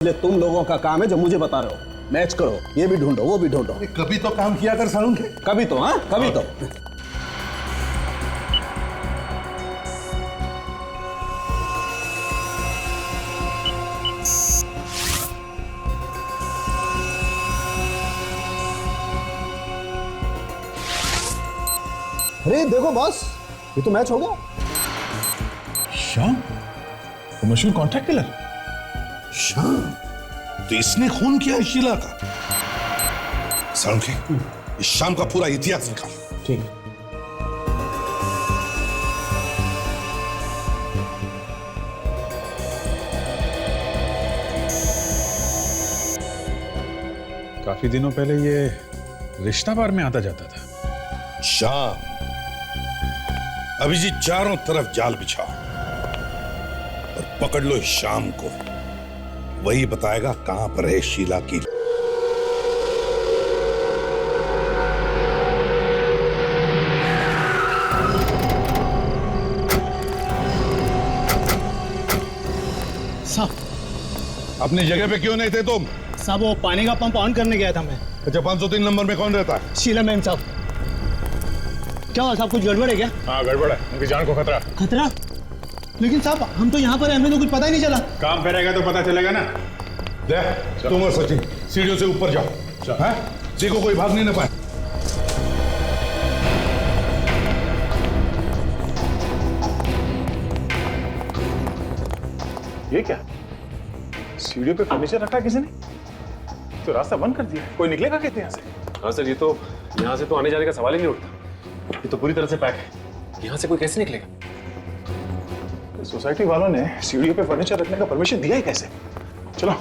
इसलिए तुम लोगों का काम है जो मुझे बता रहे हो। मैच करो, ये भी ढूंढो, वो भी ढूंढो। कभी तो काम किया कर सारुण के। कभी तो, हाँ कभी तो। अरे देखो बॉस, ये तो मैच हो गया। Shyam, commercial contract killer. Shyam, तो इसने खून किया है शीला का। सारुण के, इस शाम का पूरा इतिहास निकाल। ठीक। काफी दिनों पहले ये रिश्ता बार में आता जाता था। श्याम, अभिजीत चारों तरफ जाल बिछाओ और पकड़ लो इस शाम को। वही बताएगा कहां पर है शीला की। साहब, अपनी जगह पे क्यों नहीं थे तुम? साहब वो पानी का पंप ऑन करने गया था मैं। अच्छा, 503 नंबर में कौन रहता है? शीला मैम साहब। क्या हुआ साहब, कुछ गड़बड़ है क्या? हाँ गड़बड़ है, उनकी जान को खतरा। खतरा? लेकिन साहब हम तो यहाँ पर हैं, हमें तो कुछ पता ही नहीं चला। काम करेगा तो पता चलेगा ना। तुम और सचिन सीढ़ियों से ऊपर जाओ, हैं? देखो कोई भाग नहीं ना पाए। ये क्या? सीढ़ियों पे फर्नीचर रखा है किसी ने? तो रास्ता बंद कर दिया। कोई निकलेगा कैसे यहाँ से? हाँ सर, ये तो यहाँ से तो आने जाने का सवाल ही नहीं उठता। ये तो पूरी तरह से पैक है। यहाँ से कोई कैसे निकलेगा? सोसाइटी वालों ने सीढ़ियों पे फर्नीचर रखने का परमिशन दिया ही कैसे? चलो।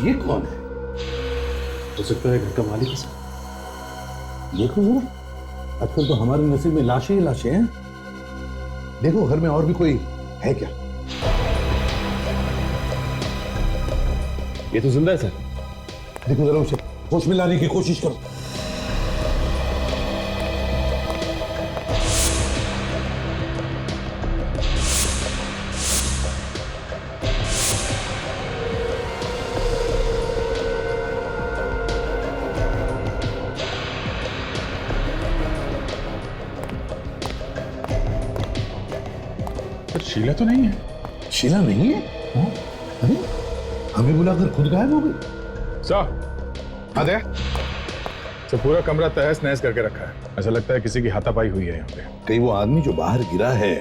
ये कौन है? हो सकता है घर का मालिक है सर। देखो जरा, आजकल तो हमारे नसीब में लाशें ही लाशें हैं। देखो घर में और भी कोई है क्या? ये तो जिंदा है सर। देखो जरा उसे होश में लाने की कोशिश करो। पर शीला तो नहीं है। शीला नहीं है? हाँ? अरे हमें बुलाकर खुद गायब हो गई। सर, आदे तो पूरा कमरा तहस नहस करके रखा है। ऐसा लगता है किसी की हाथापाई हुई है यहाँ पे। कहीं वो आदमी जो बाहर गिरा है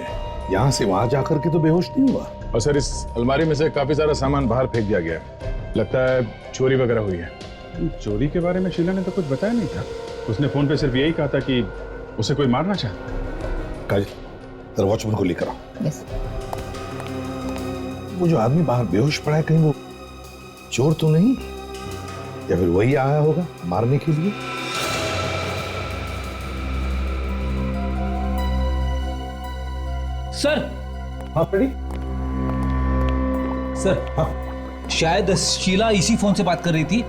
यहाँ से वहां जाकर के तो बेहोश नहीं हुआ? और सर, इस अलमारी में से काफी सारा सामान बाहर फेंक दिया गया है। लगता है चोरी वगैरह हुई है। चोरी के बारे में शीला ने तो कुछ बताया नहीं था। उसने फोन पे सिर्फ यही कहा था कि उसे कोई मारना चाहता। काजल, जरा वॉचमैन को लेकर आओ। यस। वो जो आदमी बाहर बेहोश पड़ा है, कहीं वो चोर तो नहीं, या फिर वही आया होगा मारने के लिए? सर। हाँ फ्रेडी। सर, हाँ शायद शीला इसी फोन से बात कर रही थी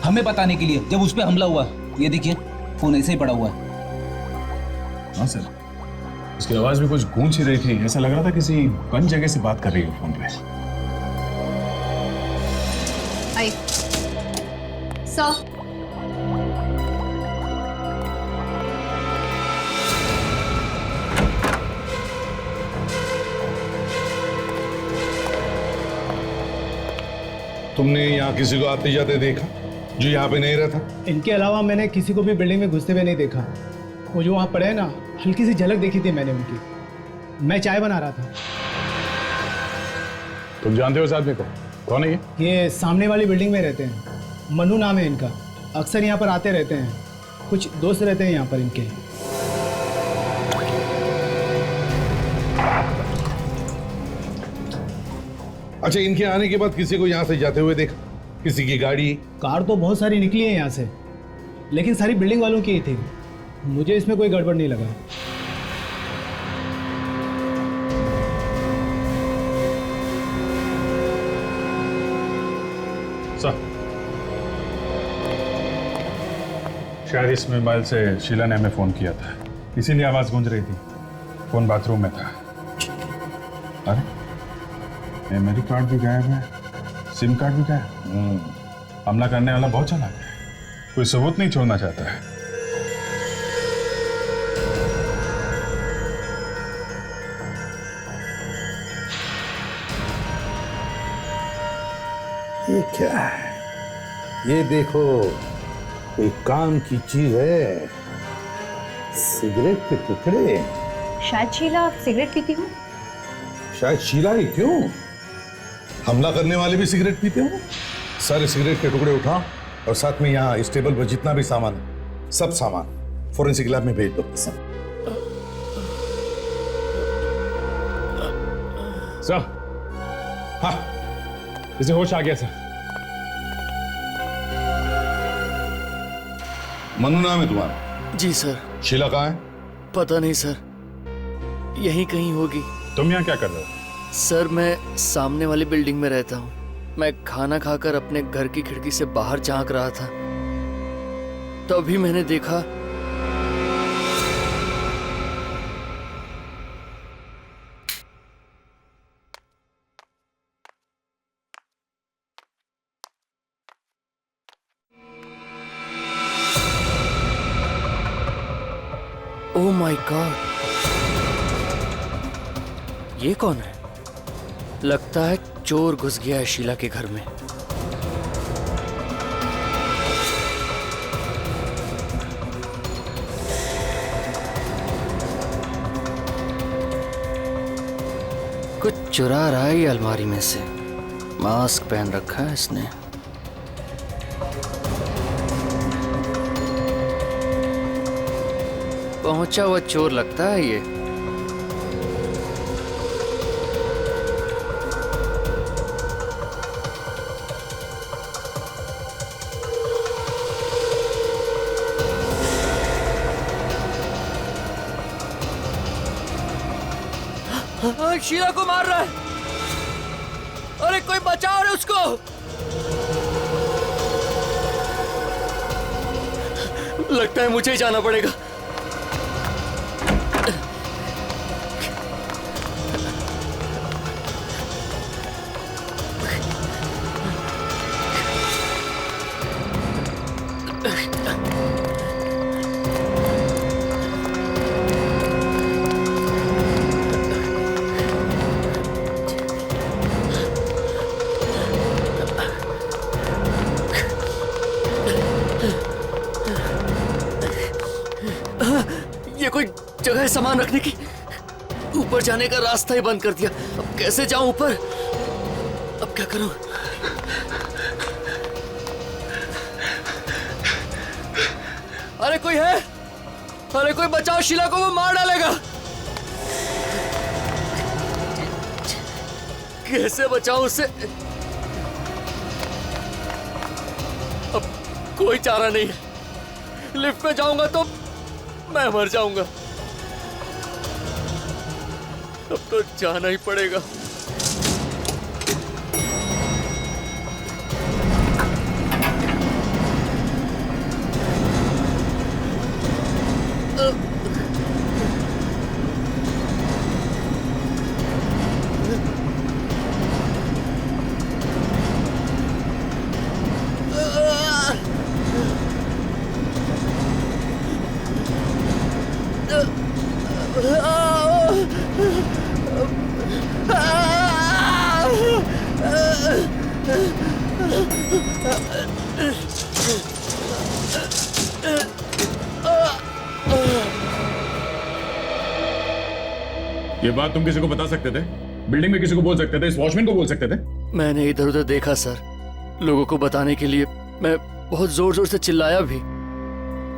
हमें बताने के लिए, जब उस पे हमला हुआ। ये देखिए, फोन ऐसे ही पड़ा हुआ है। हाँ सर, उसकी आवाज भी कुछ गूंज ही रही थी। ऐसा लग रहा था किसी बंद जगह से बात कर रही है फोन पे। आई सर, तुमने यहाँ किसी को आते जाते देखा जो यहाँ पे नहीं रहता? इनके अलावा मैंने किसी को भी बिल्डिंग में घुसते हुए नहीं देखा। वो जो वहाँ पड़े हैं ना, हल्की सी झलक देखी थी मैंने उनकी। मैं चाय बना रहा था। तुम जानते हो इस आदमी को? कौन है ये? ये सामने वाली बिल्डिंग में रहते हैं, मन्नू नाम है इनका। अक्सर यहाँ पर आते रहते हैं, कुछ दोस्त रहते हैं यहाँ पर इनके। अच्छा, इनके आने के बाद किसी को यहाँ से जाते हुए देखा? किसी की गाड़ी? कार तो बहुत सारी निकली है यहाँ से, लेकिन सारी बिल्डिंग वालों की ही थी। मुझे इसमें कोई गड़बड़ नहीं लगा। शायद इस मोबाइल से शीला ने हमें फोन किया था। इसीलिए आवाज गूंज रही थी। फोन बाथरूम में था। अरे मेमोरी कार्ड भी गायब है, सिम कार्ड भी गायब। हमला करने वाला बहुत चालाक है, कोई सबूत नहीं छोड़ना चाहता है। ये क्या है? ये देखो, कोई काम की चीज है। सिगरेट के टुकड़े। शायद शीला सिगरेट पीती हूँ। शायद शीला ही क्यों? हमला करने वाले भी सिगरेट पीते हो। सारे सिगरेट के टुकड़े उठाओ और साथ में यहाँ इस टेबल पर जितना भी सामान है, सब सामान फोरेंसिक लैब में भेज दो। सर, हाँ, इसे होश आ गया सर। मनु नाम है तुम्हारा? जी सर। शीला कहाँ है? पता नहीं सर, यहीं कहीं होगी। तुम यहाँ क्या कर रहे हो? सर मैं सामने वाली बिल्डिंग में रहता हूँ। मैं खाना खाकर अपने घर की खिड़की से बाहर झांक रहा था, तभी मैंने देखा ओह माय गॉड, ये कौन है? लगता है चोर घुस गया है शीला के घर में। कुछ चुरा रहा है ये अलमारी में से। मास्क पहन रखा है इसने। पहुंचा हुआ चोर लगता है ये। शीला को मार रहा है। अरे कोई बचाओ रे उसको। लगता है मुझे ही जाना पड़ेगा। ये कोई जगह है सामान रखने की? ऊपर जाने का रास्ता ही बंद कर दिया। अब कैसे जाऊं ऊपर? अब क्या करूं? अरे कोई है? अरे कोई बचाओ, शीला को वो मार डालेगा। कैसे बचाऊं उससे? अब कोई चारा नहीं है। लिफ्ट में जाऊंगा तो मैं मर जाऊंगा। अब तो जाना ही पड़ेगा। ये बात तुम किसी को बता सकते थे? बिल्डिंग में किसी को बोल सकते थे? इस वॉचमैन को बोल सकते थे? मैंने इधर उधर देखा सर, लोगों को बताने के लिए मैं बहुत जोर जोर से चिल्लाया भी,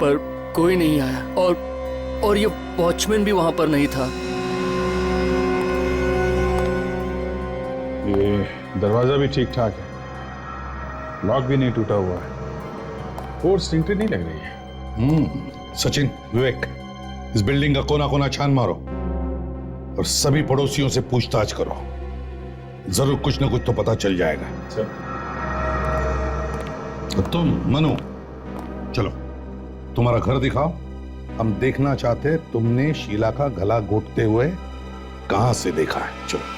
पर कोई नहीं आया। और ये वॉचमैन भी वहां पर नहीं था। ये दरवाजा भी ठीक ठाक है, लॉक भी नहीं टूटा हुआ है, फोर्स एंट्री नहीं लग रही है। सचिन, विवेक, इस बिल्डिंग का कोना कोना छान मारो और सभी पड़ोसियों से पूछताछ करो। जरूर कुछ ना कुछ तो पता चल जाएगा। और तुम मनु, चलो तुम्हारा घर दिखाओ, हम देखना चाहते हैं तुमने शीला का गला घोटते हुए कहां से देखा है। चलो।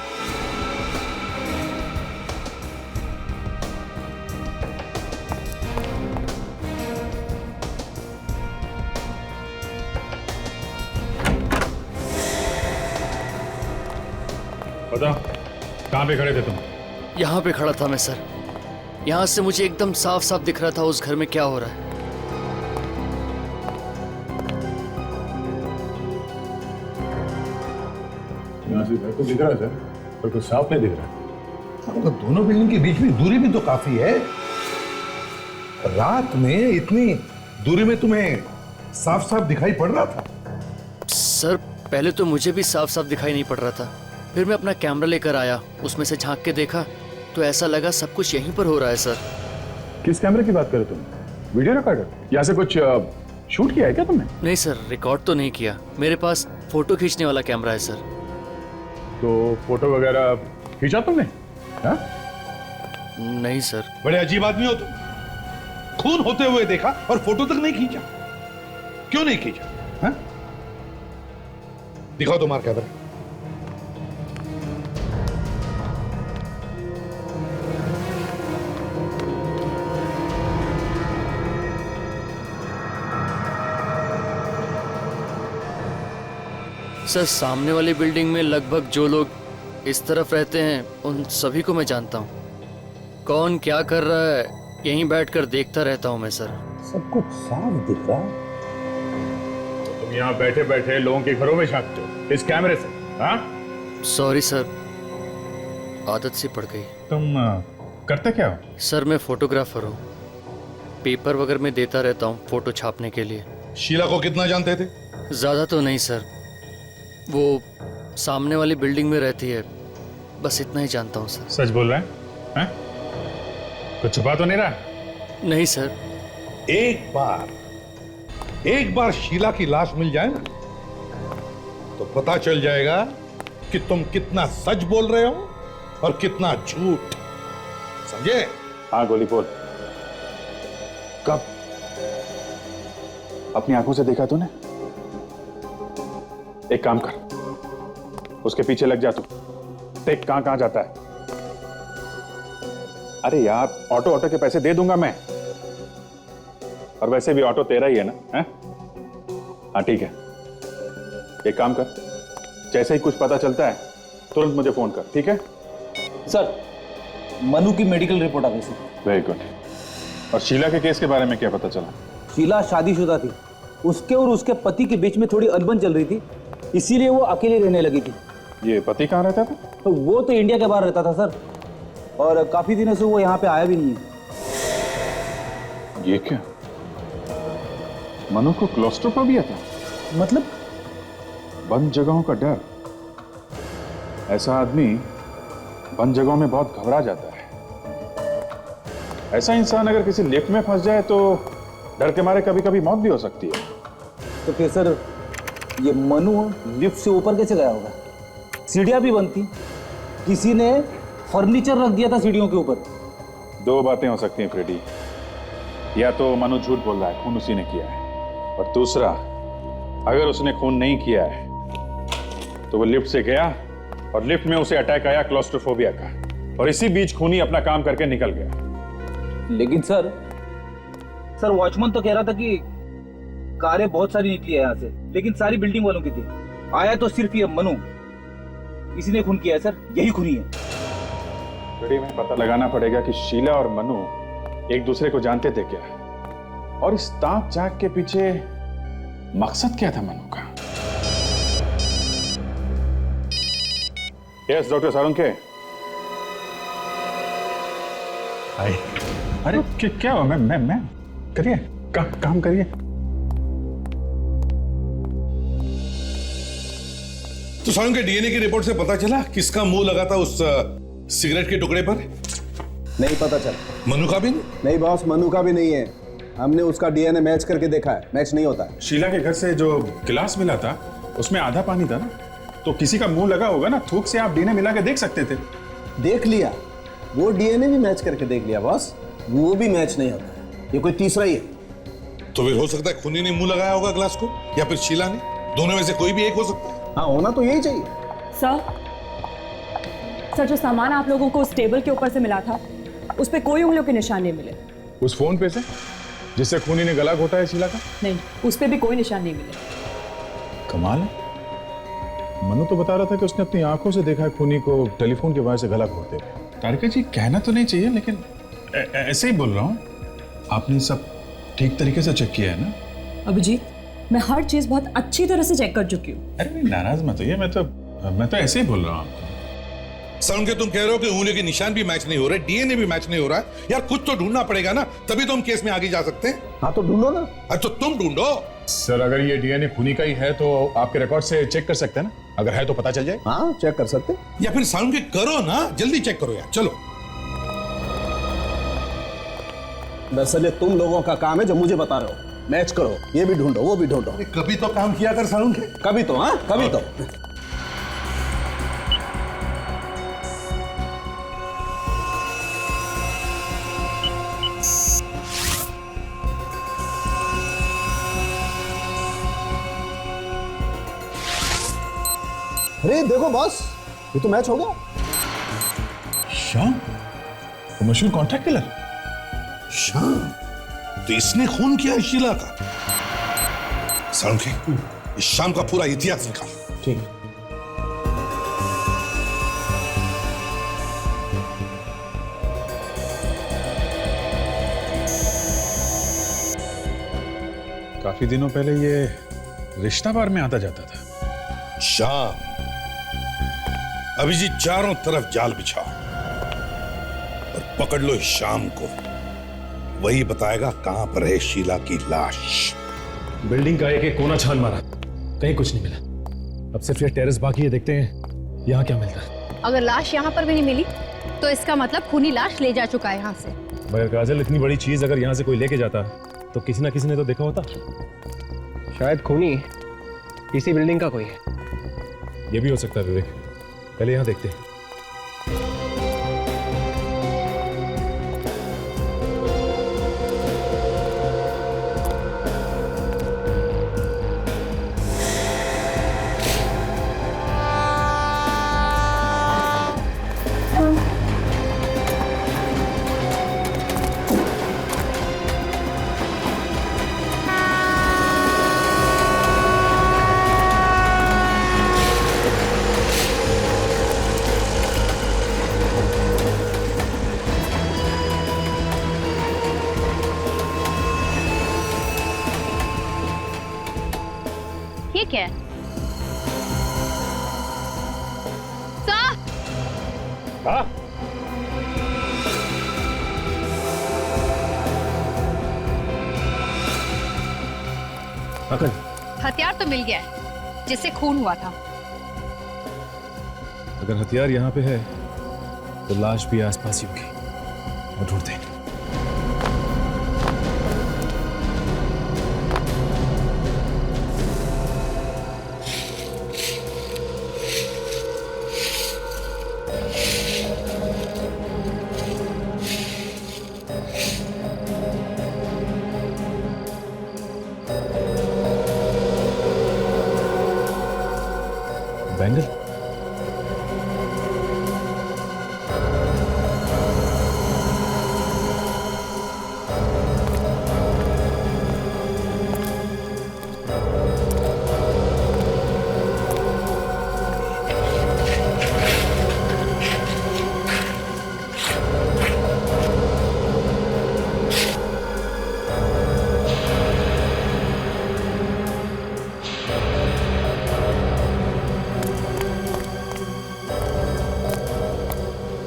बताओ कहाँ पे खड़े थे तुम? यहाँ पे खड़ा था मैं सर। यहाँ से मुझे एकदम साफ साफ दिख रहा था उस घर में क्या हो रहा है। यहाँ से घर तो दिख रहा है सर, पर कुछ साफ नहीं दिख रहा। तो दोनों बिल्डिंग के बीच में दूरी भी तो काफी है। रात में इतनी दूरी में तुम्हें साफ साफ दिखाई पड़ रहा था? सर पहले तो मुझे भी साफ साफ दिखाई नहीं पड़ रहा था, फिर मैं अपना कैमरा लेकर आया, उसमें से झांक के देखा तो ऐसा लगा सब कुछ यहीं पर हो रहा है सर। किस कैमरे की बात कर रहे तुम? Video recorder? यहाँ से कुछ शूट किया है क्या तुमने? नहीं सर, रिकॉर्ड तो नहीं किया, मेरे पास फोटो खींचने वाला कैमरा है सर। तो फोटो वगैरह खींचा तुमने? हाँ? नहीं सर। बड़े अजीब आदमी हो तुम। खून होते हुए देखा और फोटो तक नहीं खींचा। क्यों नहीं खींचा? हाँ? दिखाओ तुम्हारा कैमरा। सर सामने वाली बिल्डिंग में लगभग जो लोग इस तरफ रहते हैं उन सभी को मैं जानता हूँ। कौन क्या कर रहा है यहीं बैठकर देखता रहता हूँ मैं सर। सब कुछ साफ दिख रहा है। तुम यहाँ बैठे बैठे लोगों के घरों में झांकते हो इस कैमरे से? हाँ? सॉरी सर, आदत सी पड़ गई। तुम करते क्या हो? सर मैं फोटोग्राफर हूँ, पेपर वगैरह में देता रहता हूँ फोटो छापने के लिए। शीला को कितना जानते थे? ज़्यादा तो नहीं सर, वो सामने वाली बिल्डिंग में रहती है, बस इतना ही जानता हूँ सर। सच बोल रहा है? हाँ? कुछ छुपा तो नहीं रहा? नहीं सर। एक बार शीला की लाश मिल जाए ना तो पता चल जाएगा कि तुम कितना सच बोल रहे हो और कितना झूठ। समझे? हाँ गोली बोल। कब? अपनी आंखों से देखा तूने? एक काम कर, उसके पीछे लग जा तू। देख कहां कहां जाता है। अरे यार ऑटो के पैसे दे दूंगा मैं, और वैसे भी ऑटो तेरा ही है ना? है? हाँ ठीक है, एक काम कर, जैसे ही कुछ पता चलता है तुरंत मुझे फोन कर, ठीक है? सर मनु की मेडिकल रिपोर्ट आ गई सर। Very good. और शीला के केस के बारे में क्या पता चला? शीला शादीशुदा थी, उसके और उसके पति के बीच में थोड़ी अनबन चल रही थी, इसीलिए वो अकेले रहने लगी थी। ये पति कहाँ रहता था? तो वो तो इंडिया के बाहर रहता था सर, और काफी दिनों से वो यहाँ पे आया भी नहीं है। ये क्या? मनु को क्लॉस्ट्रोफोबिया था? मतलब? बंद जगहों का डर। ऐसा आदमी बंद जगहों में बहुत घबरा जाता है। ऐसा इंसान अगर किसी लिफ्ट में फंस जाए तो डर के मारे कभी कभी मौत भी हो सकती है। तो फिर सर ये मनु लिफ्ट से ऊपर कैसे गया होगा? सीढ़ियां भी बंद थी, किसी ने फर्नीचर रख दिया था सीढ़ियों के ऊपर। दो बातें हो सकती हैं फ्रेडी, या तो मनु झूठ बोल रहा है, खून उसी ने किया है, और दूसरा अगर उसने खून नहीं किया है तो वो लिफ्ट से गया और लिफ्ट में उसे अटैक आया क्लॉस्ट्रोफोबिया का, और इसी बीच खूनी अपना काम करके निकल गया। लेकिन सर वॉचमैन तो कह रहा था कि कारें बहुत सारी निकली है यहाँ से, लेकिन सारी बिल्डिंग वालों की थी। आया तो सिर्फ ये मनु, इसी ने खून किया है सर, यही खूनी है। फ्रेडी में पता लगाना पड़ेगा कि शीला और मनु एक दूसरे को जानते थे क्या, और इस ताक झांक के पीछे मकसद क्या था मनु का। Yes doctor Sarunke. अरे क्या हुआ? मैं करिए, काम करिए। तो सारुण के डीएनए की रिपोर्ट से पता चला किसका मुंह लगा था उस सिगरेट के टुकड़े पर? नहीं पता चला। मनु का भी नहीं बॉस, मनु का भी नहीं है। हमने उसका डीएनए मैच करके देखा है, मैच नहीं होता है। शीला के घर से जो गिलास मिला था उसमें आधा पानी था ना, तो किसी का मुंह लगा होगा ना, थूक से आप डीएनए मिला के देख सकते थे। देख लिया, वो डीएनए भी मैच करके देख लिया बॉस, वो भी मैच नहीं होता है। ये कोई तीसरा ही है। तो फिर हो सकता है खूनी ने मुंह लगाया होगा ग्लास को। या फिर शीला ने? दोनों में से कोई भी एक हो सकता है। हाँ, होना तो यही चाहिए। सर जो सामान आप लोगों को उस टेबल के ऊपर से मिला था उस पे कोई उंगलियों के निशान नहीं मिले। उस फोन पे से जिससे खूनी ने गला घोटा है शीला का? नहीं, उस पे भी कोई निशान नहीं मिले। कमाल है। मनु तो बता रहा था कि उसने अपनी आंखों से देखा है खूनी को टेलीफोन के वजह से गला घोटते हुए। तारिका जी, कहना तो नहीं चाहिए लेकिन ऐसे ही बोल रहा हूँ। आपने सब ठीक तरीके से चेक किया है ना? अभिजीत, मैं हर चीज बहुत अच्छी तरह से चेक कर चुकी हूँ। अरे नाराज मत होइए, मैं तो ऐसे ही बोल रहा हूँ। सर तुम कह रहे हो कि उंगलियों के निशान भी मैच नहीं हो रहे, डीएनए भी मैच नहीं हो रहा है। यार कुछ तो ढूंढना पड़ेगा ना, तभी तो हम केस में आगे जा सकते हैं। हाँ तो ढूंढो ना। अरे तो तुम ढूंढो। सर अगर ये डीएनए खूनी का ही है तो आपके रिकॉर्ड से चेक कर सकते हैं ना? अगर है तो पता चल जाए। हाँ, चेक कर सकते। या फिर साउंड के करो ना, जल्दी चेक करो यार, चलो। दरअसल ये तुम लोगों का काम है जो मुझे बता रहे हो। मैच करो, ये भी ढूंढो, वो भी ढूंढो। कभी तो काम किया कर साउंड के। कभी तो, हाँ कभी तो। अरे देखो बॉस, ये तो मैच हो गया। श्याम, वो मशहूर कॉन्ट्रैक्ट किलर। श्याम, तो इसने खून किया है शीला का। साउंड के इस शाम का पूरा इतिहास निकाल। ठीक। काफी दिनों पहले ये रिश्ता बार में आता जाता था। शाम, अभिजीत चारों तरफ जाल बिछाओ और पकड़ लो इस शाम को। वही बताएगा कहां पर है शीला की लाश। बिल्डिंग का एक एक कोना छान मारा, कहीं कुछ नहीं मिला। अब सिर्फ ये टेरेस बाकी है, देखते हैं यहाँ क्या मिलता है। अगर लाश यहाँ पर भी नहीं मिली तो इसका मतलब खूनी लाश ले जा चुका है यहाँ से। मगर काजल, इतनी बड़ी चीज अगर यहाँ से कोई लेके जाता तो किसी ना किसी ने तो देखा होता। शायद खूनी इसी बिल्डिंग का कोई है। ये भी हो सकता है विवेक, पहले यहाँ देखते हैं। ठीक है सर। हाँ, अकल, हथियार तो मिल गया है जिससे खून हुआ था। अगर हथियार यहाँ पे है तो लाश भी आसपास ही होगी। और ढूंढते हैं। बैंगल,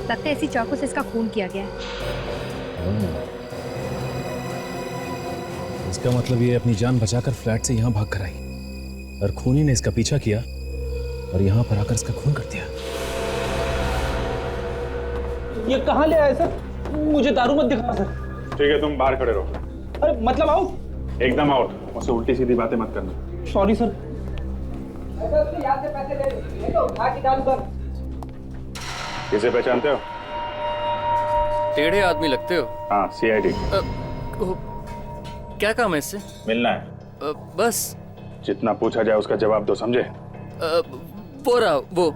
लगता है इसी चाकू से इसका खून किया गया है। इसका मतलब ये अपनी जान बचाकर फ्लैट से यहाँ भाग कर आई और खूनी ने इसका पीछा किया और यहाँ पर आकर इसका खून कर दिया। ये कहाँ ले आए सर? मुझे दारू मत दिखाना सर। ठीक है, तुम बाहर खड़े रहो। अरे मतलब आउट? एकदम आउट। मुझसे उल्टी सीधी बातें मत करना। Sorry sir. किसे पहचानते हो? टेढ़े आदमी लगते हो। हाँ, सीआईडी। क्या काम है इससे? मिलना है। बस जितना पूछा जाए उसका जवाब दो, समझे? वो रहा वो।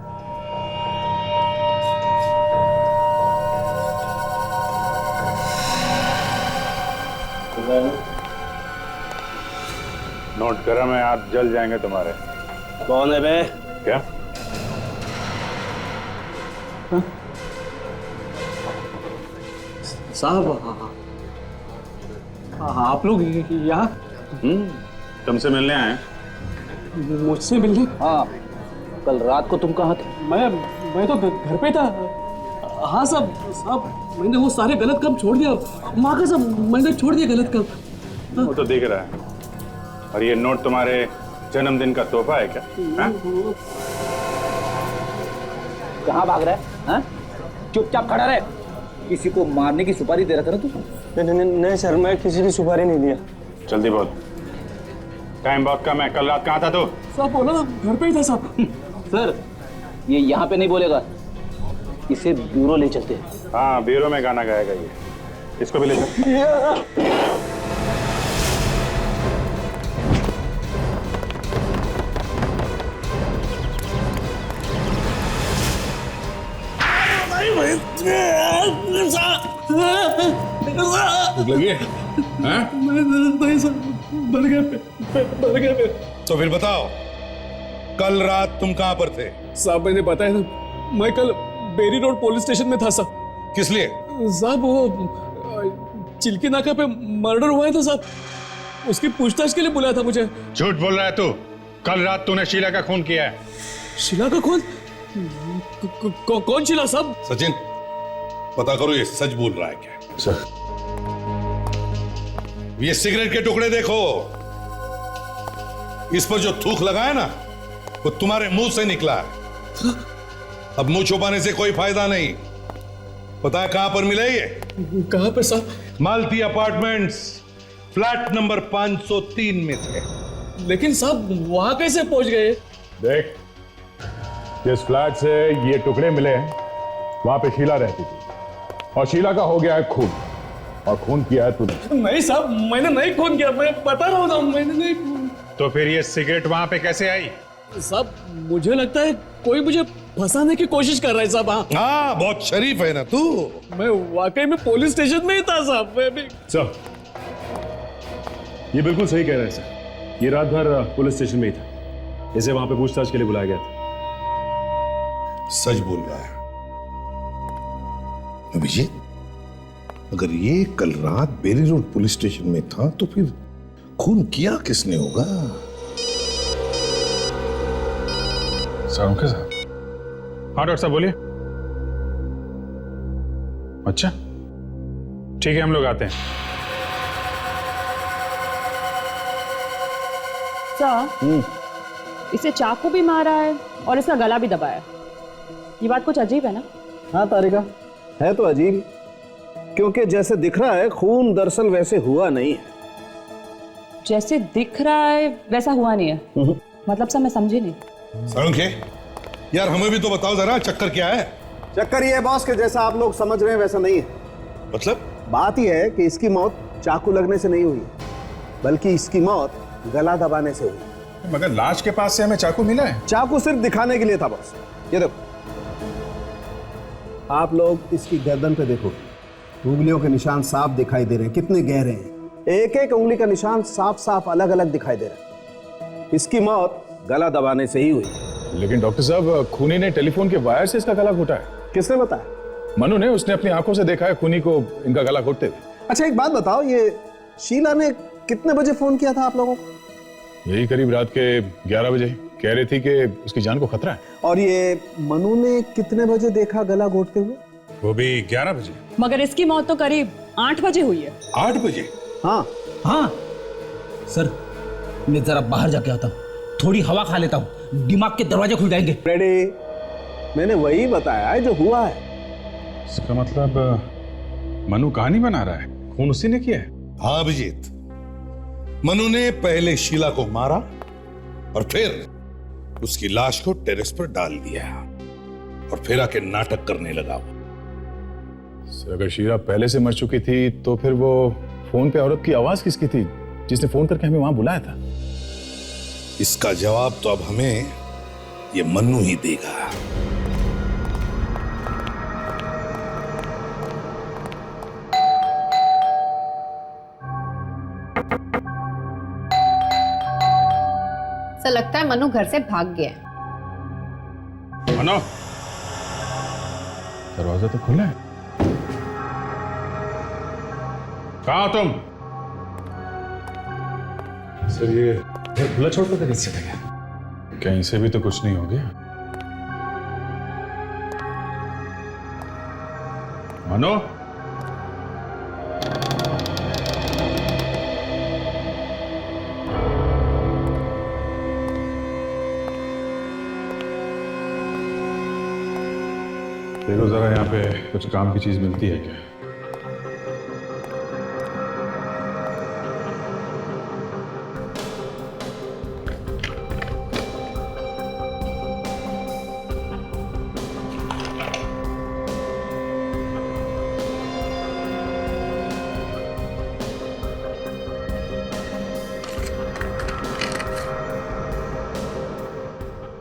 नोट करा, मैं हाथ जल जाएंगे तुम्हारे। कौन है बे? क्या? साहब आप लोग यहाँ तुमसे मिलने आए? मुझसे मिलने? हाँ, कल रात को तुम कहाँ थे? मैं तो घर पे था। हाँ साहब मैंने वो सारे गलत काम छोड़ दिया। माँ का सब मैंने छोड़ दिया गलत काम। वो तो दिख रहा है। और ये नोट तुम्हारे जन्मदिन का तोहफा है क्या? हाँ? कहाँ भाग रहा है? हाँ? चुपचाप खड़ा रहे। किसी को मारने की सुपारी दे रहा था ना तू? नहीं सर, मैं किसी की सुपारी नहीं दिया। जल्दी बोल, टाइम बहुत कम है। कल रात कहाँ था तू? साहब बोला ना घर पे ही था साहब। सर, ये यहाँ पे नहीं बोलेगा, इसे ब्यूरो ले चलते हैं। हाँ, ब्यूरो में गाना गाएगा ये। इसको भी ले चल। भूख लगी है? हाँ? नहीं सर, मर गए। तो फिर बताओ, कल रात तुम कहां पर थे? साहब मैंने बताया ना, मैं कल बेरी रोड पुलिस स्टेशन में था साहब। किस लिए? साहब वो चिल्की नाका पे मर्डर हुआ है था साहब, उसकी पूछताछ के लिए बुलाया था मुझे। झूठ बोल रहा है तू। कल रात तूने शीला का खून किया है। शीला का खून? कौन शीला साहब? सचिन, पता करो ये सच बोल रहा है क्या? सर, ये सिगरेट के टुकड़े देखो, इस पर जो थूक लगा है ना, वो तुम्हारे मुंह से निकला है। अब मुंह छुपाने से कोई फायदा नहीं। पता है कहां पर मिले ये? कहां पे साहब? मालती अपार्टमेंट्स, फ्लैट नंबर 503 में थे। लेकिन साहब वहां कैसे पहुंच गए? देख, जिस फ्लैट से ये टुकड़े मिले हैं वहां पे शीला रहती थी, और शीला का हो गया है खून, और खून किया है तूने। नहीं साहब, मैंने नहीं खून किया, मैं बता रहा हूँ ना, मैंने नहीं खून। तो फिर ये सिगरेट वहां पे कैसे आई? साहब मुझे लगता है कोई मुझे फंसाने की कोशिश कर रहा है साहब। हाँ, बहुत शरीफ है ना तू। मैं वाकई में पुलिस स्टेशन में ही था साहब। मैं भी सर, ये बिल्कुल सही कह रहे हैं सर। ये रात भर पुलिस स्टेशन में ही था। इसे वहां पे पूछताछ के लिए बुलाया गया था। सच बोल रहा है अभिजीत। अगर ये कल रात बेरी रोड पुलिस स्टेशन में था तो फिर खून किया किसने होगा? साहब, हाँ डॉक्टर साहब बोलिए। अच्छा ठीक है, हम लोग आते हैं। सर, इसे चाकू भी मारा है और इसका गला भी दबाया है। ये बात कुछ अजीब है ना? हाँ तारिका, है तो अजीब, क्योंकि जैसे दिख रहा है खून दरअसल वैसे हुआ नहीं है। जैसे दिख रहा है वैसा हुआ नहीं है? मतलब सर मैं समझी नहीं। सड़के, यार हमें भी तो बताओ जरा, चक्कर क्या है? चक्कर ये है बॉस के जैसा आप लोग समझ रहे हैं वैसा नहीं है। मतलब? बात यह है कि इसकी मौत चाकू लगने से नहीं हुई, बल्कि इसकी मौत गला दबाने से हुई। मगर लाश के पास से हमें चाकू मिला है। चाकू सिर्फ दिखाने के लिए था बॉस। ये देखो, आप लोग इसकी गर्दन पे देखो, उंगलियों के निशान साफ दिखाई दे रहे हैं, कितने गहरे हैं। एक एक उंगली का निशान साफ साफ अलग अलग दिखाई दे रहा है। इसकी मौत गला दबाने से ही हुई। लेकिन डॉक्टर साहब, खूनी ने टेलीफोन के वायर से इसका गला घोटा है। किसने बताया? मनु ने, उसने अपनी आंखों से देखा है खूनी को इनका गला घोटते हुए। अच्छा एक बात बताओ, ये शीला ने कितने बजे फोन किया था आप लोगों को? यही करीब रात के 11 बजे। कह रही थी कि उसकी जान को खतरा है। और ये मनु ने कितने बजे देखा गला घोटते हुए? वो भी 11 बजे। मगर इसकी मौत तो करीब 8 बजे हुई है। 8 बजे? हाँ हाँ सर, मैं जरा बाहर जाके आता हूँ, थोड़ी हवा खा लेता हूँ, दिमाग के दरवाजे खुल जाएंगे। रेडी, मैंने वही बताया है जो हुआ है। इसका मतलब मनु कहानी बना रहा है, खून उसी ने किया है। हाँ अभिजीत, मनु ने पहले शीला को मारा और फिर उसकी लाश को टेरेस पर डाल दिया और फिर आके नाटक करने लगा। अगर शीला पहले से मर चुकी थी तो फिर वो फोन पे औरत की आवाज किसकी थी जिसने फोन करके हमें वहां बुलाया था? इसका जवाब तो अब हमें ये मन्नू ही देगा। ऐसा लगता है मनु घर से भाग गया है। मनो, दरवाजा तो खुला है। कहाँ हो तुम? सर ये घर खुला छोड़ कर कैसे चला गया? कहीं से भी तो कुछ नहीं हो गया। मनो, देखो जरा यहाँ पे कुछ काम की चीज मिलती है क्या?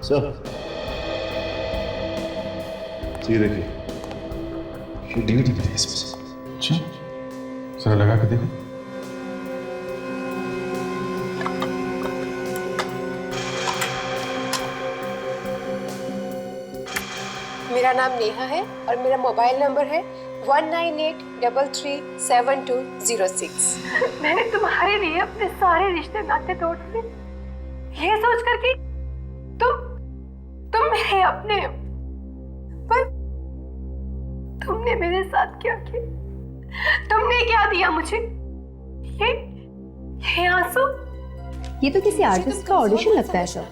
सर ये देखिए, ये डीवीडी भी है इसमें। अच्छा, जरा लगा के देखो। मेरा नाम नेहा है और मेरा मोबाइल नंबर है 1983372006। मैंने तुम्हारे लिए अपने सारे रिश्ते नाते तोड़ दिए, ये सोचकर कि तुम मेरे अपने हो। पर तुमने मेरे साथ क्या किया? तुमने क्या दिया मुझे? ये आंसू? ये तो किसी आर्टिस्ट का ऑडिशन लगता है सर।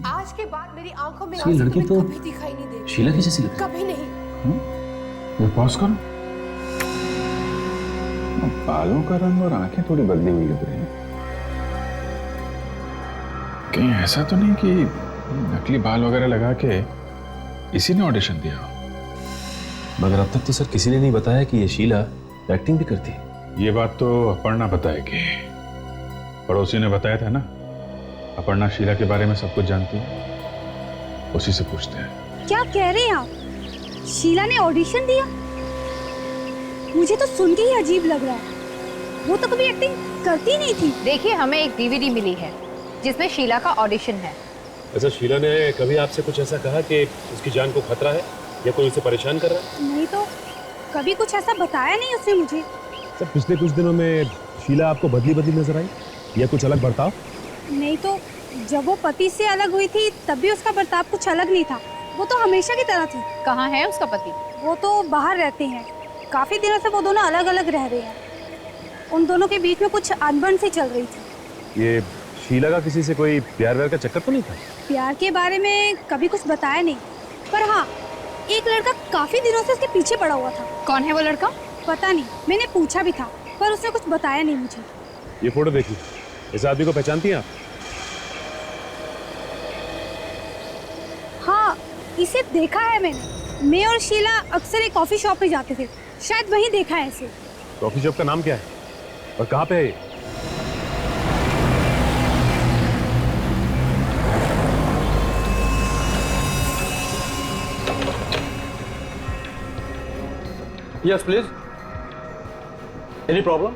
आज के बाद मेरी आंखों में ये आंसू लड़की तुम्हें तो कभी दिखाई नहीं देगी। शीला की जैसी लग रही कभी नहीं। ये पॉज करो। बालों का रंग और आंखें थोड़ी बदली हुई लग रही हैं। कहीं ऐसा तो नहीं कि नकली बाल वगैरह लगा के इसी ने ऑडिशन दिया हो? मगर अब तक तो सर किसी ने नहीं बताया कि ये शीला एक्टिंग भी करती है। ये बात तो अपर्णा बताएगी। पड़ोसी ने बताया था ना, अपर्णा शीला के बारे में सब कुछ जानती है, उसी से पूछते हैं। क्या कह रहे हैं आप? शीला ने ऑडिशन दिया? मुझे तो सुन के ही अजीब लग रहा है। वो तो कभी एक्टिंग करती नहीं थी। देखिए, हमें एक डीवीडी मिली है जिसमें शीला का ऑडिशन है। अच्छा, शीला ने कभी आपसे कुछ ऐसा कहा कि उसकी जान को खतरा है या कोई उसे परेशान कर रहा है? नहीं तो कभी कुछ ऐसा बताया नहीं उसने मुझे। सर पिछले कुछ दिनों में शीला आपको बदली नजर आई या कुछ अलग बर्ताव? नहीं तो जब वो पति से अलग हुई थी तब भी उसका बर्ताव कुछ अलग नहीं था। वो तो हमेशा की तरह थी। कहाँ है उसका पति? वो तो बाहर रहते हैं। काफी दिनों से वो दोनों अलग अलग रह रहे हैं। उन दोनों के बीच में कुछ अनबन सी चल रही थी। ये शीला का किसी से कोई प्यार व्यार का चक्कर तो नहीं था? प्यार के बारे में कभी कुछ बताया नहीं, पर हाँ, एक लड़का काफी दिनों से उसके पीछे पड़ा हुआ था। कौन है वो लड़का? पता नहीं, मैंने पूछा भी था पर उसने कुछ बताया नहीं मुझे। ये फोटो देखिए, इस आदमी को पहचानती हैं आप? हाँ, इसे देखा है मैंने। मैं और शीला अक्सर एक कॉफी शॉप पे जाते थे, शायद वहीं देखा है इसे। कॉफी शॉप का नाम क्या है और कहाँ पे है ये? Yes please. Any problem?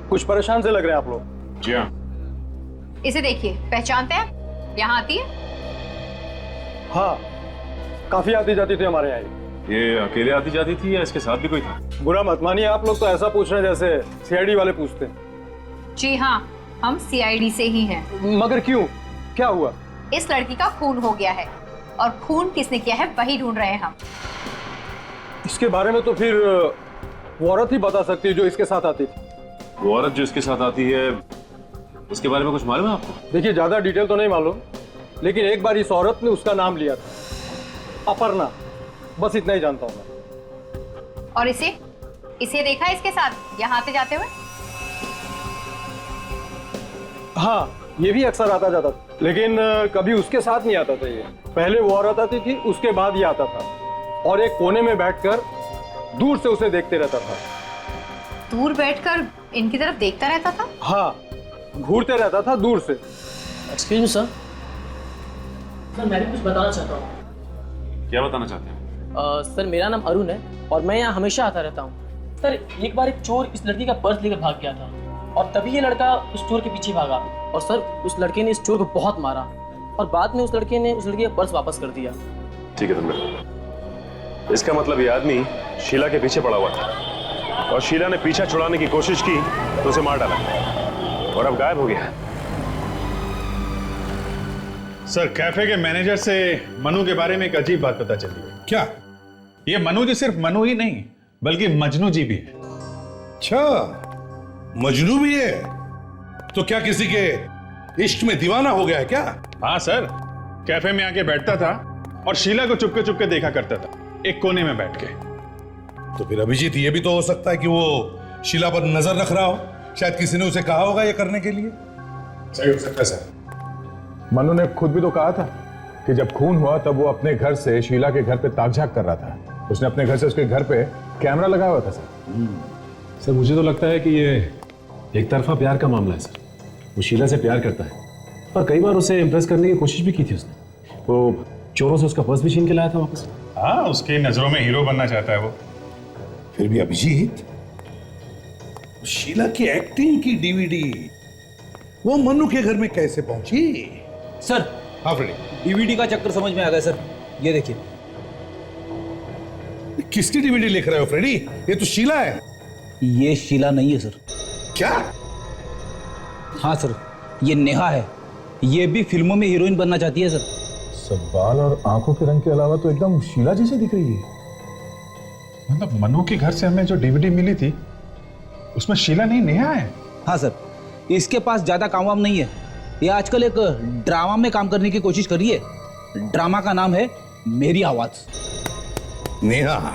कुछ परेशान से लग रहे हैं आप लोग। जी हाँ। इसे देखिए, पहचानते हैं? यहाँ आती है? हाँ, काफी आती जाती थी हमारे यहाँ। ये अकेले आती जाती थी या इसके साथ भी कोई था? बुरा मत मानिए, आप लोग तो ऐसा पूछ रहे हैं जैसे सीआईडी वाले पूछते हैं। जी हाँ, हम सीआईडी से ही हैं। मगर क्यों, क्या हुआ? इस लड़की का खून हो गया है और खून किसने किया है वही ढूंढ रहे हैं हम। इसके बारे में तो फिर वो औरत ही बता सकती है जो इसके साथ आती थी। वो औरत जो इसके साथ आती है उसके बारे में कुछ मालूम है आपको? देखिए, ज्यादा डिटेल तो नहीं मालूम, लेकिन एक बार इस औरत ने उसका नाम लिया था, अपर्णा। बस इतना ही जानता हूँ मैं। और इसे देखा है इसके साथ यहाँ आते जाते हुए? हाँ, ये भी अक्सर आता जाता था, लेकिन कभी उसके साथ नहीं आता था। ये पहले वो औरत आती थी, उसके बाद ये आता था और एक कोने में बैठकर दूर से उसे देखते रहता था। दूर बैठकर इनकी तरफ देखता रहता था? हाँ, घूरते रहता था दूर से। Excuse me sir. सर मैं भी कुछ बताना चाहता हूँ। क्या बताना चाहते हैं? सर मेरा नाम अरुण है और मैं यहाँ हमेशा आता रहता हूँ। सर एक बार एक चोर इस लड़की का पर्स लेकर भाग गया था और तभी ये लड़का उस चोर के पीछे भागा और सर उस लड़के ने इस चोर को बहुत मारा और बाद में उस लड़के ने उस लड़की का पर्स वापस कर दिया। ठीक है तुमने, इसका मतलब ये आदमी शीला के पीछे पड़ा हुआ था और शीला ने पीछा छुड़ाने की कोशिश की तो उसे मार डाला और अब गायब हो गया। सर कैफे के मैनेजर से मनु के बारे में एक अजीब बात पता चली है। क्या? ये मनु जी सिर्फ मनु ही नहीं बल्कि मजनू जी भी है। अच्छा, मजनू भी है? तो क्या किसी के इश्क में दीवाना हो गया है क्या? हाँ सर, कैफे में आके बैठता था और शीला को चुपके चुपके देखा करता था एक कोने में बैठ के। तो फिर अभिजीत, ये भी तो हो सकता है कि वो शीला पर नजर रख रहा हो, शायद किसी ने उसे कहा होगा ये करने के लिए। सही हो सकता है सर। मनु ने खुद भी तो कहा था कि जब खून हुआ तब वो अपने घर से शीला के घर पे ताक-झाक कर रहा था। उसने अपने घर से उसके घर पे कैमरा लगाया हुआ था सर। सर मुझे तो लगता है कि ये एक तरफा प्यार का मामला है सर। वो शीला से प्यार करता है और कई बार उसे इम्प्रेस करने की कोशिश भी की थी उसने। वो चोरों से उसका पर्स भी छीन के लाया था वापस। हाँ, उसकी नजरों में हीरो बनना चाहता है वो। फिर भी अभिजीत, शीला की एक्टिंग की डीवीडी वो मनु के घर में कैसे पहुंची? सर हाँ फ्रेडी, डीवीडी का चक्कर समझ में आ गया सर। ये देखिए। किसकी डीवीडी लिख रहे हो फ्रेडी? ये तो शीला है। ये शीला नहीं है सर। क्या? हाँ सर, ये नेहा है। ये भी फिल्मों में हीरोइन बनना चाहती है सर। सब बाल और आंखों के रंग के अलावा तो एकदम शीला जैसे दिख रही है। मतलब मनु के घर से हमें जो डीवीडी मिली थी उसमें शीला नहीं, नेहा है। हाँ सर, इसके पास ज्यादा काम वाम नहीं है। ये आजकल एक ड्रामा में काम करने की कोशिश कर रही है। ड्रामा का नाम है मेरी आवाज। नेहा?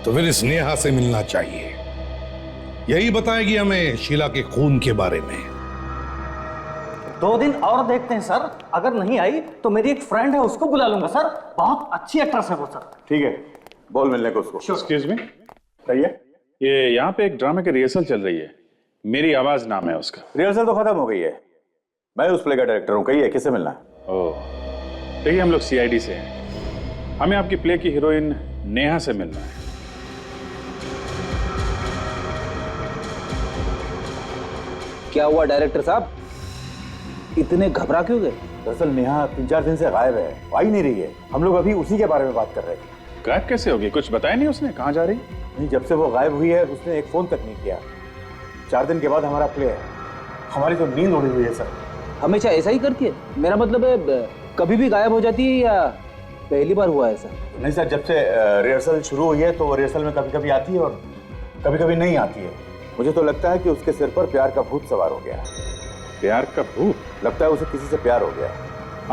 तो फिर इस नेहा से मिलना चाहिए। यही बताएगी हमें शीला के खून के बारे में। 2 दिन और देखते हैं सर, अगर नहीं आई तो मेरी एक फ्रेंड है उसको बुला लूंगा सर। बहुत अच्छी एक्ट्रेस है वो सर। ठीक है, बोल मिलने को उसको। एक्सक्यूज मी, कहिए। ये यहाँ पे एक ड्रामे की रिहर्सल चल रही है, मेरी आवाज नाम है उसका। रिहर्सल तो खत्म हो गई है, मैं उस प्ले का डायरेक्टर हूँ। कहिए किससे मिलना है? ओह, देखिए हम लोग CID से हैं, हमें आपकी प्ले की हीरोइन नेहा से मिलना है। क्या हुआ डायरेक्टर साहब, इतने घबरा क्यों गए? दरअसल नेहा 3-4 दिन से गायब है, आ ही नहीं रही है। हम लोग अभी उसी के बारे में बात कर रहे थे। गायब कैसे होगी? कुछ बताया नहीं उसने कहाँ जा रही? नहीं, जब से वो गायब हुई है उसने एक फोन तक नहीं किया। 4 दिन के बाद हमारा प्ले है। हमारी तो नींद उड़ी हुई है सर। हमेशा ऐसा ही करती है? मेरा मतलब है कभी भी गायब हो जाती है या पहली बार हुआ है ऐसा? नहीं सर, जब से रिहर्सल शुरू हुई है तो रिहर्सल में कभी कभी आती है और कभी कभी नहीं आती है। मुझे तो लगता है कि उसके सिर पर प्यार का भूत सवार हो गया है। प्यार का भूत? लगता है उसे किसी से प्यार हो गया।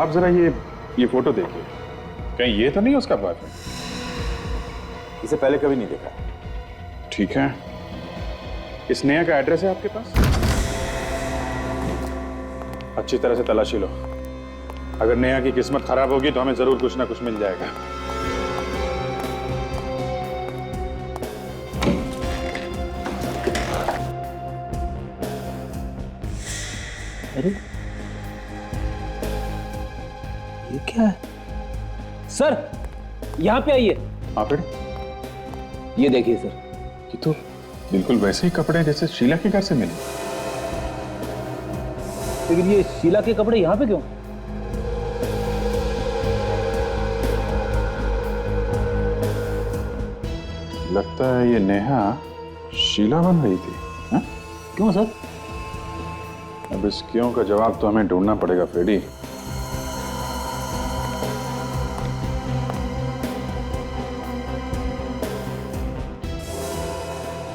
आप जरा ये फोटो देखिए, कहीं ये तो नहीं उसका बॉयफ्रेंड? इसे पहले कभी नहीं देखा। ठीक है, इस नेहा का एड्रेस है आपके पास? अच्छी तरह से तलाशी लो। अगर नेहा की किस्मत खराब होगी तो हमें जरूर कुछ ना कुछ मिल जाएगा। अरे ये क्या है? सर यहाँ पे आइए। हाँ फिर? ये देखिए सर। ये तो बिल्कुल वैसे ही कपड़े हैं जैसे शीला के घर से मिले। लेकिन ये शीला के कपड़े यहाँ पे क्यों? लगता है ये नेहा शीला बन रही थी। हा? क्यों सर? अब इस क्यों का जवाब तो हमें ढूंढना पड़ेगा फ्रेडी।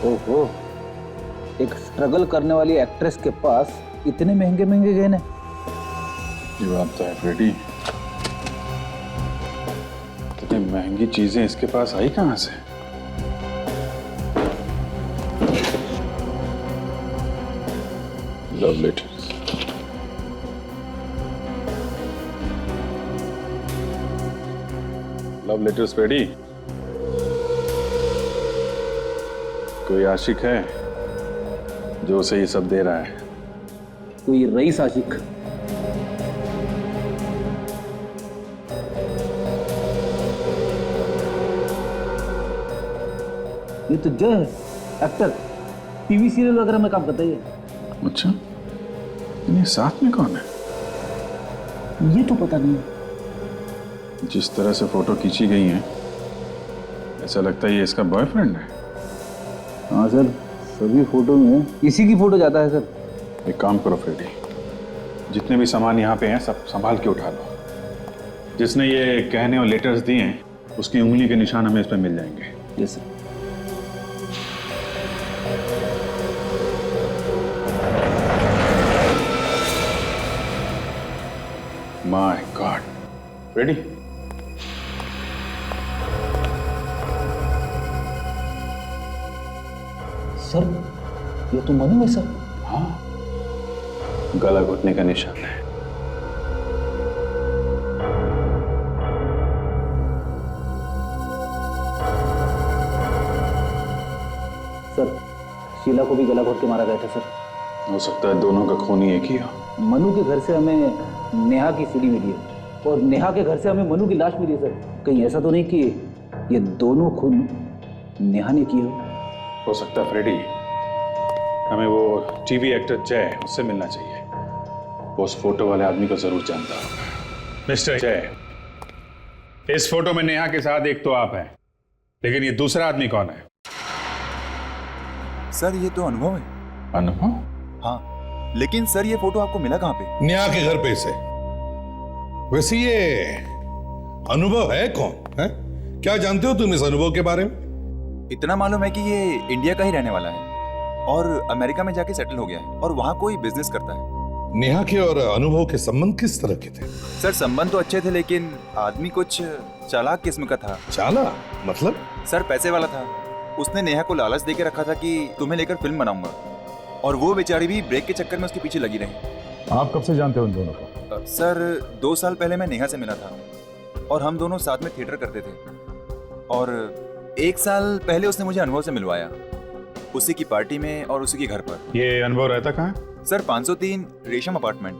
ओहो, एक स्ट्रगल करने वाली एक्ट्रेस के पास इतने महंगे महंगे गहने। जवाब तो है फ्रेडी, इतनी महंगी चीजें इसके पास आई कहां से? Love letters. Love letters Freddie. कोई आशिक है जो उसे ये सब दे रहा है? कोई रईस आशिक? ये तो जय है, एक्टर, टीवी सीरियल वगैरह में काम करता है ये। अच्छा, ये साथ में कौन है? ये तो पता नहीं। जिस तरह से फोटो खींची गई है, ऐसा लगता है ये इसका बॉयफ्रेंड है। हाँ सर, सभी फोटो में इसी की फोटो जाता है सर। एक काम करो फ्रेडी, जितने भी सामान यहाँ पे हैं सब संभाल के उठा लो। जिसने ये कहने और लेटर्स दिए हैं उसकी उंगली के निशान हमें इस पे मिल जाएंगे। Yes sir. My god, Freddie, sir ये तो मनु है सर। हाँ, गला घुटने का निशान है। सर शीला को भी गला घोट के मारा गया था सर। हो सकता है दोनों का खून ही एक ही हो। मनु के घर से हमें नेहा की सीडी मिली है और नेहा के घर से हमें मनु की लाश मिली है सर। कहीं ऐसा तो नहीं कि ये दोनों खून नेहा ने किए हो सकता है फ्रेडी, हमें वो टीवी एक्टर जय, उससे मिलना चाहिए। वो उस फोटो वाले आदमी को जरूर जानता होगा। मिस्टर जय, इस फोटो में नेहा के साथ एक तो आप हैं, लेकिन ये दूसरा आदमी कौन है? सर ये तो अनुभव है। अनुभव? हाँ, लेकिन सर ये फोटो आपको मिला कहाँ पे? नेहा के घर पे से। वैसे ये अनुभव है कौन है? क्या जानते हो तुम इस अनुभव के बारे में? इतना मालूम है कि ये इंडिया का ही रहने वाला है और अमेरिका में जाके सेटल हो गया है और वहाँ कोई बिजनेस करता है। नेहा के और अनुभव के संबंध किस तरह के थे? सर संबंध तो अच्छे थे, लेकिन आदमी कुछ चालाक किस्म का था। चालाक मतलब? सर पैसे वाला था। उसने नेहा को लालच देके रखा था कि तुम्हें लेकर फिल्म बनाऊंगा, और वो बेचारी भी ब्रेक के चक्कर में उसके पीछे लगी रही। आप कब से जानते हो उन दोनों को? सर 2 साल पहले मैं नेहा से मिला था और हम दोनों साथ में थिएटर करते थे, और 1 साल पहले उसने मुझे अनुभव से मिलवाया, उसी की पार्टी में और उसी के घर पर। ये अनुभव रहता कहाँ? सर 503 रेशम अपार्टमेंट।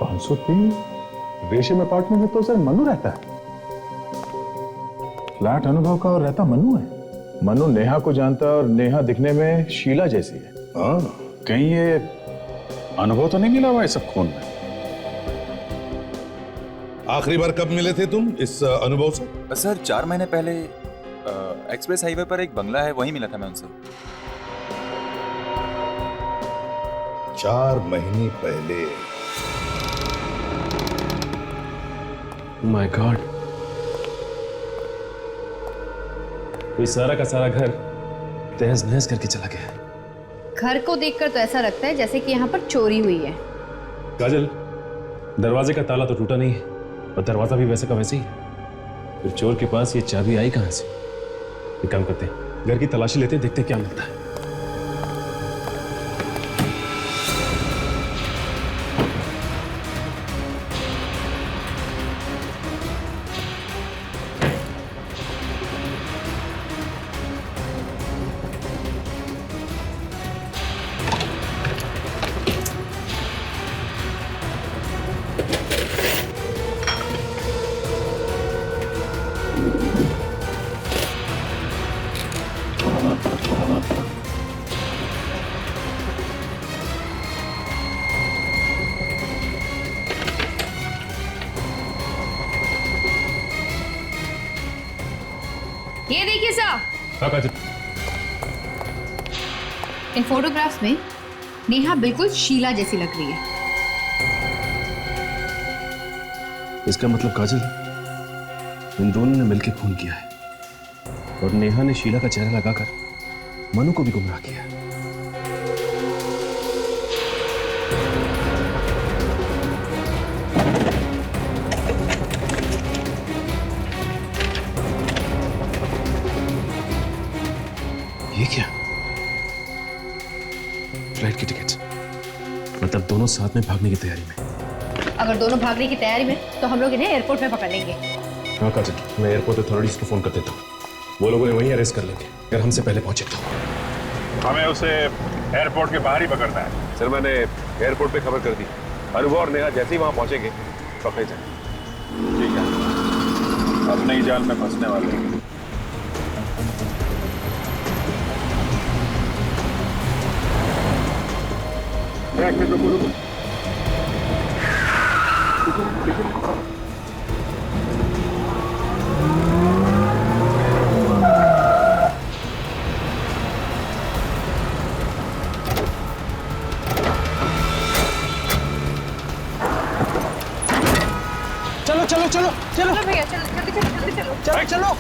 503 रेशम अपार्टमेंट में तो सर मनु रहता है। फ्लैट अनुभव का और रहता मनु है। मनु नेहा को जानता और नेहा दिखने में शीला जैसी है। हाँ, कहीं ये अनुभव तो नहीं मिला हुआ है सब खून में? आखिरी बार कब मिले थे तुम इस अनुभव से? सर 4 महीने पहले एक्सप्रेस हाईवे पर एक बंगला है, वहीं मिला था मैं उनसे। 4 महीने पहले? माय गॉड, ये सारा का सारा घर तहस नहस करके चला गया। घर को देखकर तो ऐसा लगता है जैसे कि यहाँ पर चोरी हुई है। काजल, दरवाजे का ताला तो टूटा नहीं है और दरवाजा भी वैसे का वैसे ही है। फिर चोर के पास ये चाबी आई कहां से? एक काम करते हैं, घर की तलाशी लेते हैं, देखते हैं क्या मिलता है। ये देखिए साहब, हाँ काजल, इन फोटोग्राफ्स में नेहा बिल्कुल शीला जैसी लग रही है। इसका मतलब काजल, इन दोनों ने मिलकर खून किया है और नेहा ने शीला का चेहरा लगाकर मनु को भी गुमराह किया। ये क्या? फ्लाइट की टिकट, मतलब दोनों साथ में भागने की तैयारी में। अगर दोनों भागने की तैयारी में तो हम लोग इन्हें एयरपोर्ट में पकड़ लेंगे। हाँ काजल, मैं एयरपोर्ट अथॉरिटीज को फोन कर देता हूँ, वो लोगों ने वहीं अरेस्ट कर लेंगे अगर हमसे पहले पहुंचे तो। हमें उसे एयरपोर्ट के बाहर ही पकड़ना है। सर मैंने एयरपोर्ट पे खबर कर दी, अनुभव और नेहा जैसे ही वहां पहुंचेंगे पकड़े जाएंगे। ठीक है, अब नई जाल में फंसने वाले हैं। चलो चलो चलो चलो भैया चलो जल्दी चलो जल्दी चलो चलो चलो।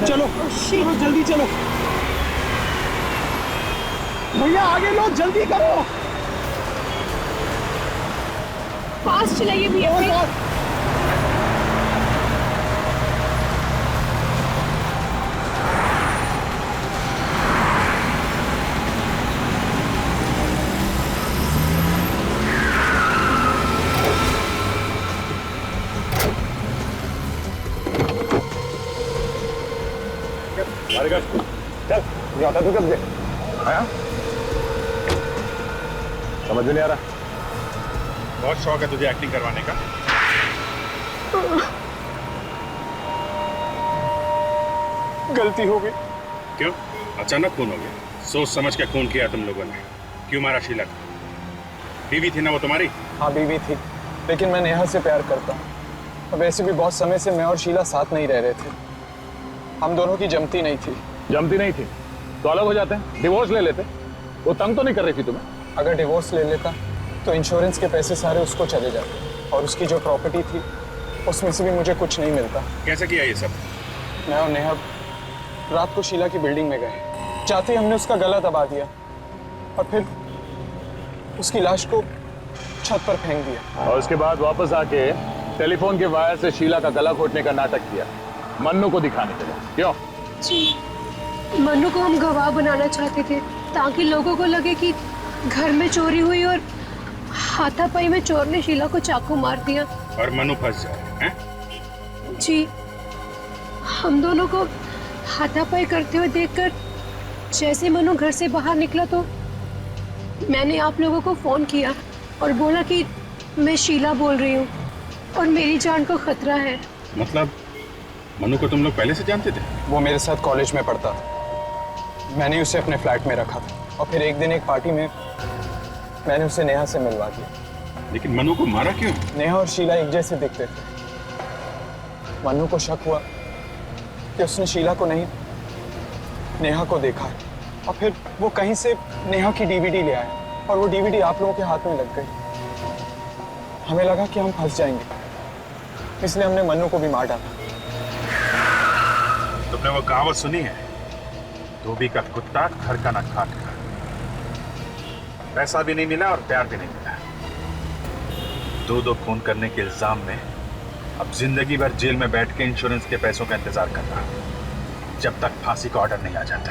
चलो चलो जल्दी चलो भैया, आगे लो, जल्दी करो। फास्ट चलाइए भैया। चल आता तू कब से आया? समझ में नहीं आ रहा। बहुत शौक है तुझे एक्टिंग करवाने का। गलती हो गई। क्यों अचानक खून हो गया? सोच समझ के खून किया तुम लोगों ने। क्यों मारा शीला को? बीवी थी ना वो तुम्हारी? हाँ बीवी थी, लेकिन मैं नेहा से प्यार करता हूँ। और वैसे भी बहुत समय से मैं और शीला साथ नहीं रह रहे थे। हम दोनों की जमती नहीं थी। जमती नहीं थी तो अलग हो जाते हैं, डिवोर्स ले लेते। वो तंग तो नहीं कर रही थी तुम्हें? अगर डिवोर्स ले लेता तो इंश्योरेंस के पैसे सारे उसको चले जाते और उसकी जो प्रॉपर्टी थी उसमें से भी मुझे कुछ नहीं मिलता। कैसे किया ये सब? मैं और नेहा रात को शीला की बिल्डिंग में गए। चाहते ही हमने उसका गला दबा दिया और फिर उसकी लाश को छत पर फेंक दिया। और उसके बाद वापस आके टेलीफोन के वायर से शीला का गला घोटने का नाटक किया मन्नू को दिखाने के लिए। क्यों? जी, मन्नू को हम गवाह बनाना चाहते थे ताकि लोगों को लगे कि घर में चोरी हुई और हाथापाई में चोर ने शीला को चाकू मार दिया और मन्नू फंस जाए हैं? जी, हम दोनों को हाथापाई करते हुए देखकर जैसे मन्नू घर से बाहर निकला तो मैंने आप लोगों को फोन किया और बोला कि मैं शीला बोल रही हूँ और मेरी जान को खतरा है। मतलब मन्नू को तुम लोग पहले से जानते थे? वो मेरे साथ कॉलेज में पढ़ता था। मैंने उसे अपने फ्लैट में रखा था और फिर एक दिन एक पार्टी में मैंने उसे नेहा से मिलवा दिया। लेकिन मन्नू को मारा क्यों? नेहा और शीला एक जैसे दिखते थे। मन्नू को शक हुआ कि उसने शीला को नहीं नेहा को देखा है और फिर वो कहीं से नेहा की डीवीडी ले आया और वो डीवीडी आप लोगों के हाथ में लग गई। हमें लगा कि हम फंस जाएंगे, इसलिए हमने मन्नू को भी मार डाला। तुमने वो कहावत सुनी है, धोबी का कुत्ता घर का न खाकर? पैसा भी नहीं मिला और प्यार भी नहीं मिला। दो खून करने के इल्जाम में अब जिंदगी भर जेल में बैठ के इंश्योरेंस के पैसों का इंतजार करना, जब तक फांसी का ऑर्डर नहीं आ जाता।